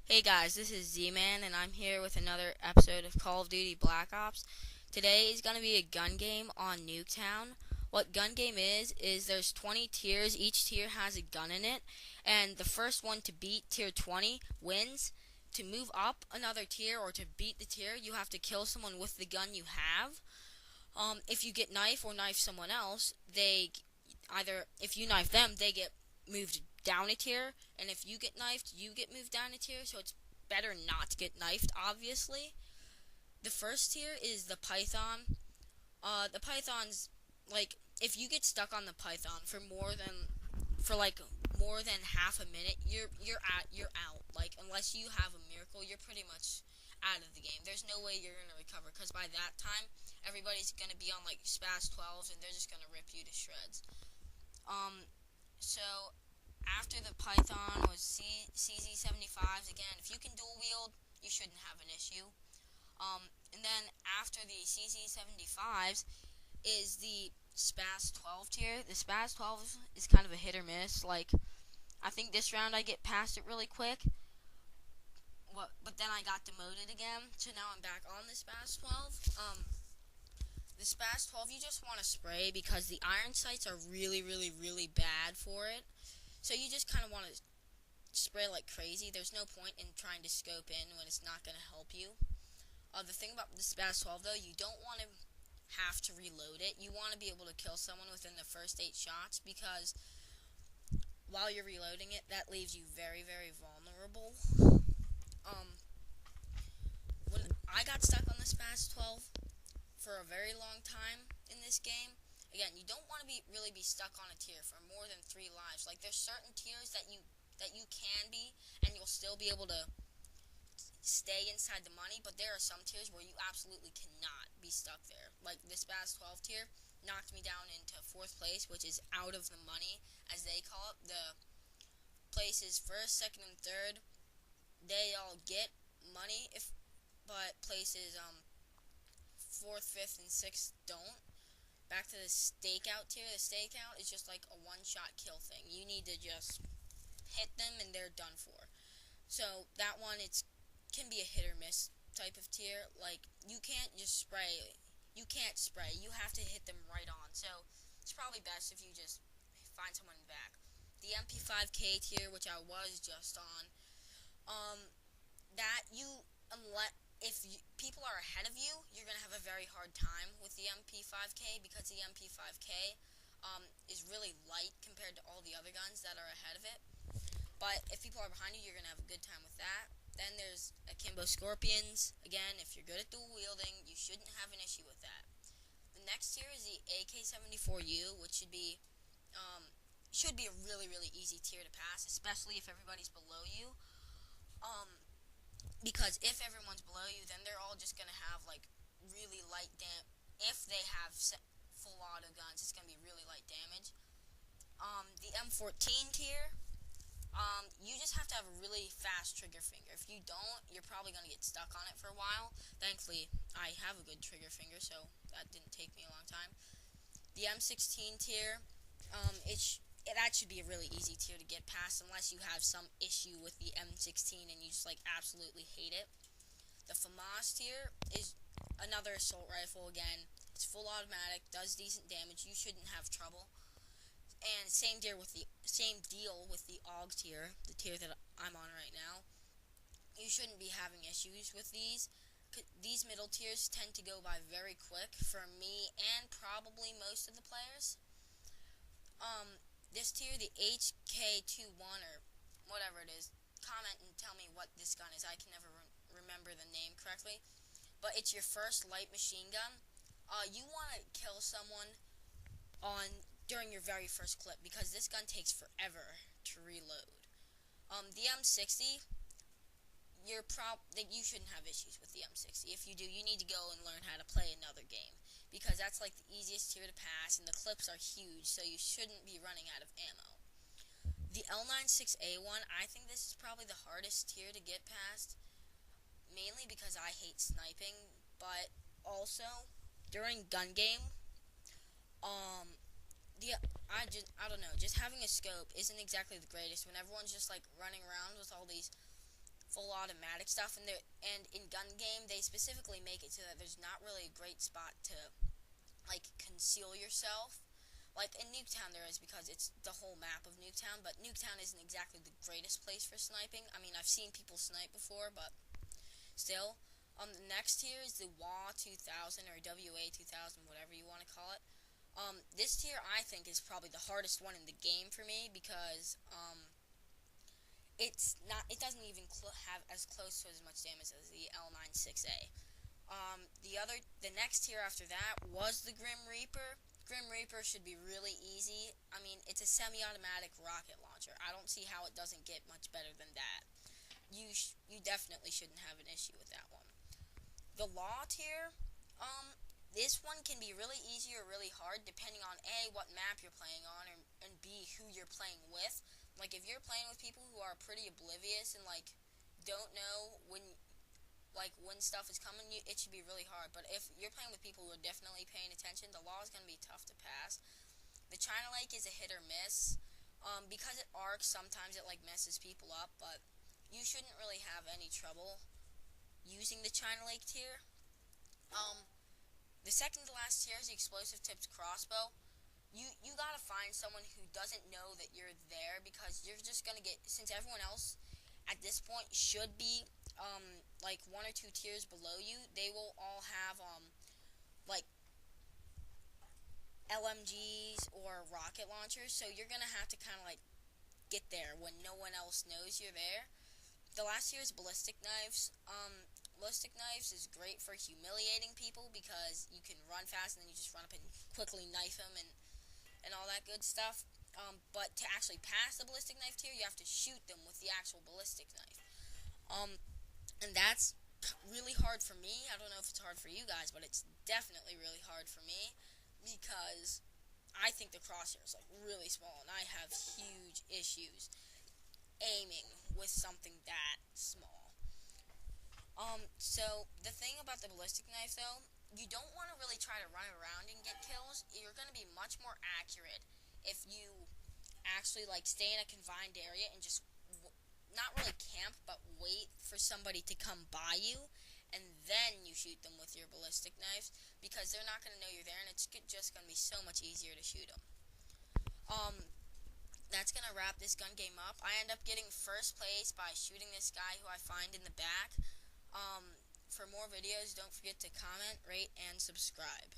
Hey guys, this is Z-Man, and I'm here with another episode of Call of Duty Black Ops. Today is going to be a gun game on Nuketown. What gun game is there's 20 tiers, each tier has a gun in it, and the first one to beat tier 20 wins. To move up another tier or to beat the tier, you have to kill someone with the gun you have. If you get knife or knife someone else, they either if you knife them, they get moved down a tier, and if you get knifed, you get moved down a tier. So it's better not to get knifed, obviously. The first tier is the Python. The Python's like if you get stuck on the Python for more than half a minute, you're out. Like unless you have a miracle, you're pretty much out of the game. There's no way you're gonna recover because by that time, everybody's gonna be on like Spaz 12s and they're just gonna rip you to shreds. Um, so after the Python was CZ75s again. If you can dual wield, you shouldn't have an issue. And then after the CZ75s is the Spaz 12 tier. The Spaz 12 is kind of a hit or miss. Like I think this round I get past it really quick. But then I got demoted again, so now I'm back on the Spaz 12. The Spaz 12 you just want to spray because the iron sights are really, really, really bad for it. So you just kind of want to spray like crazy. There's no point in trying to scope in when it's not going to help you. The thing about the Spaz 12 though, you don't want to have to reload it. You want to be able to kill someone within the first 8 shots because while you're reloading it, that leaves you very, very vulnerable. Um, when I got stuck on the Spaz 12 for a very long time in this game, again, you don't want to really be stuck on a tier for more than 3 lives. Like there's certain tiers that you can be and you'll still be able to stay inside the money, but there are some tiers where you absolutely cannot be stuck there. Like this Spaz 12 tier knocked me down into 4th place, which is out of the money, as they call it. The places 1st, 2nd, and 3rd, they all get money, but places 4th, 5th, and 6th don't. Back to the stakeout tier. The stakeout is just like a one-shot kill thing. You need to just hit them and they're done for. So that one, it can be a hit or miss type of tier. Like you can't just spray. You can't spray. You have to hit them right on. So it's probably best if you just find someone in the back. The MP5K tier, which I was just on, that you unless if people are ahead of you, you're gonna have a very hard time with the MP5K because the MP5K is really light compared to all the other guns that are ahead of it. But if people are behind you, you're gonna have a good time with that. Then there's Akimbo Scorpions. Again, if you're good at dual wielding, you shouldn't have an issue with that. The next tier is the AK-74U, which should be a really, really easy tier to pass, especially if everybody's below you. Because if everyone's below you, then they're all just gonna have like really light if they have full auto guns, it's gonna be really light damage. The M14 tier, you just have to have a really fast trigger finger. If you don't, you're probably gonna get stuck on it for a while. Thankfully, I have a good trigger finger, so that didn't take me a long time. The M16 tier, that should be a really easy tier to get past unless you have some issue with the M16 and you just like absolutely hate it. The FAMAS tier is another assault rifle again. It's full automatic, does decent damage. You shouldn't have trouble. And same deal with the AUG tier, the tier that I'm on right now. You shouldn't be having issues with these. These middle tiers tend to go by very quick for me and probably most of the players. This tier, the HK21 or whatever it is, comment and tell me what this gun is. I can never remember the name correctly. But it's your first light machine gun. You want to kill someone during your very first clip because this gun takes forever to reload. The M60, you shouldn't have issues with the M60. If you do, you need to go and learn how to play another game because that's like the easiest tier to pass, and the clips are huge, so you shouldn't be running out of ammo. The L96A1, I think this is probably the hardest tier to get past, mainly because I hate sniping, but also during gun game, I don't know, just having a scope isn't exactly the greatest when everyone's just like running around with all these full automatic stuff, and in gun game they specifically make it so that there's not really a great spot to like conceal yourself. Like in Nuketown there is, because it's the whole map of Nuketown, but Nuketown isn't exactly the greatest place for sniping. I mean, I've seen people snipe before, but still. The next tier is the WA 2000 or WA 2000, whatever you want to call it. This tier I think is probably the hardest one in the game for me because it doesn't even have as close to as much damage as the L96A. The next tier after that was the Grim Reaper. Grim Reaper should be really easy. I mean, it's a semi-automatic rocket launcher. I don't see how it doesn't get much better than that. You definitely shouldn't have an issue with that one. The Law tier, this one can be really easy or really hard depending on A, what map you're playing on, and B, who you're playing with. Like, if you're playing with people who are pretty oblivious and, like, don't know when stuff is coming, it should be really hard. But if you're playing with people who are definitely paying attention, the Law is going to be tough to pass. The China Lake is a hit or miss. Because it arcs, sometimes it, like, messes people up, but you shouldn't really have any trouble using the China Lake tier. The second to last tier is the Explosive Tips Crossbow. You gotta find someone who doesn't know that you're there, because you're just gonna get, since everyone else at this point should be like 1 or 2 tiers below you, they will all have like LMGs or rocket launchers, so you're gonna have to kind of like get there when no one else knows you're there. The last tier is Ballistic Knives. Ballistic Knives is great for humiliating people because you can run fast and then you just run up and quickly knife them and all that good stuff. But to actually pass the Ballistic Knife tier, you have to shoot them with the actual Ballistic Knife. And that's really hard for me. I don't know if it's hard for you guys, but it's definitely really hard for me because I think the crosshair is like really small and I have huge issues aiming with something that small. So the thing about the Ballistic Knife though, you don't want to really try to run around and get kills. You're going to be much more accurate if you actually like stay in a confined area and just not really camp, but wait for somebody to come by you, and then you shoot them with your Ballistic Knives, because they're not going to know you're there, and it's just going to be so much easier to shoot them. That's going to wrap this gun game up. I end up getting first place by shooting this guy who I find in the back. For more videos, don't forget to comment, rate, and subscribe.